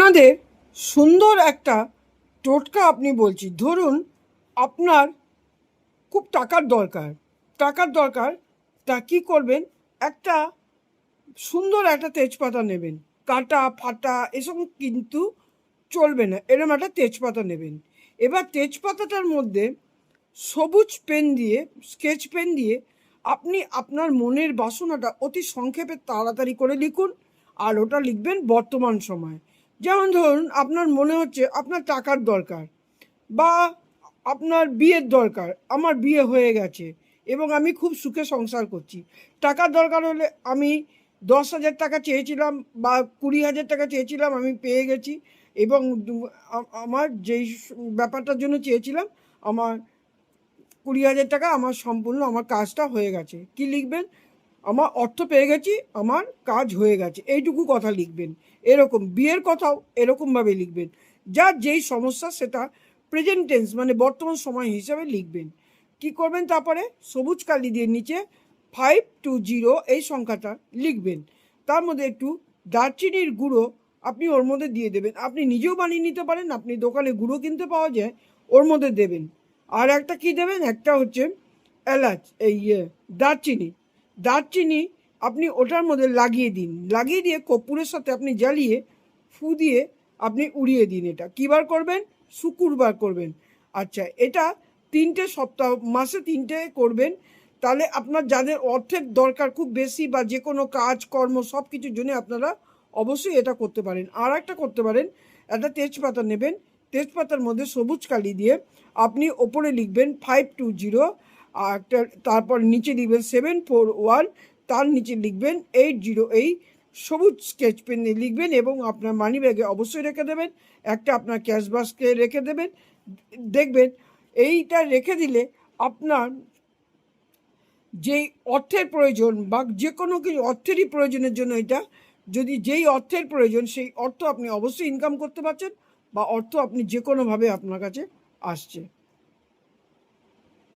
আপনাদের সুন্দর একটা টোটকা আপনি বলছি। ধরুন আপনার খুব টাকার দরকার, তা কী করবেন, একটা সুন্দর একটা তেজপাতা নেবেন, কাটা ফাটা এসব কিন্তু চলবে না, এরকম একটা তেজপাতা নেবেন। এবার তেজপাতাটার মধ্যে সবুজ পেন দিয়ে, স্কেচ পেন দিয়ে আপনি আপনার মনের বাসনাটা অতি সংক্ষেপে তাড়াতাড়ি করে লিখুন। আর ওটা লিখবেন বর্তমান সময়। যেমন ধরুন আপনার মনে হচ্ছে আপনার টাকার দরকার, বা আপনার বিয়ের দরকার, আমার বিয়ে হয়ে গেছে এবং আমি খুব সুখে সংসার করছি। টাকার দরকার হলে আমি 10,000 টাকা চেয়েছিলাম বা 20,000 টাকা চেয়েছিলাম, আমি পেয়ে গেছি। এবং আমার যেই ব্যাপারটার জন্য চেয়েছিলাম, আমার 20,000 টাকা আমার সম্পূর্ণ আমার কাজটা হয়ে গেছে। কি লিখবেন? আমার অর্থ পেয়ে গেছি, আমার কাজ হয়ে গেছে, এইটুকু কথা লিখবেন। এরকম বিয়ের কথাও এরকমভাবে লিখবেন। যার যেই সমস্যা সেটা প্রেজেন্ট টেন্স মানে বর্তমান সময় হিসাবে লিখবেন। কি করবেন? তারপরে সবুজ কালি দিয়ে নিচে 520 এই সংখ্যাটা লিখবেন। তার মধ্যে একটু দারচিনির গুঁড়ো আপনি ওর মধ্যে দিয়ে দেবেন। আপনি নিজেও বানিয়ে নিতে পারেন, আপনি দোকানে গুঁড়ো কিনতে পাওয়া যায়, ওর মধ্যে দেবেন। আর একটা কি দেবেন? একটা হচ্ছে এলাচ, দারচিনি আপনি ওটার মধ্যে লাগিয়ে দিন। লাগিয়ে দিয়ে কর্পূরের সাথে আপনি জ্বালিয়ে ফু দিয়ে আপনি উড়িয়ে দিন। এটা কী বার করবেন? শুক্রবার করবেন। আচ্ছা, এটা 3টে সপ্তাহ, মাসে 3টে করবেন। তাহলে আপনার যাদের অর্থের দরকার খুব বেশি বা যে কোনো কাজকর্ম সব কিছুর জন্য আপনারা অবশ্যই এটা করতে পারেন। আর একটা করতে পারেন, একটা তেজপাতা নেবেন, তেজপাতার মধ্যে সবুজ কালি দিয়ে আপনি ওপরে লিখবেন 520, আর একটা তারপর নিচে লিখবেন 741, তার নিচে লিখবেন 808, সবুজ স্কেচ পেন দিয়ে লিখবেন এবং আপনার মানি ব্যাগে অবশ্যই রেখে দেবেন। একটা আপনার ক্যাশ বাস্কে রেখে দেবেন। দেখবেন এইটা রেখে দিলে আপনার যেই অর্থের প্রয়োজন বা যে কোনো কিছু অর্থেরই প্রয়োজনের জন্য, এটা যদি যেই অর্থের প্রয়োজন সেই অর্থ আপনি অবশ্যই ইনকাম করতে পারছেন, বা অর্থ আপনি যে কোনোভাবে আপনার কাছে আসছে।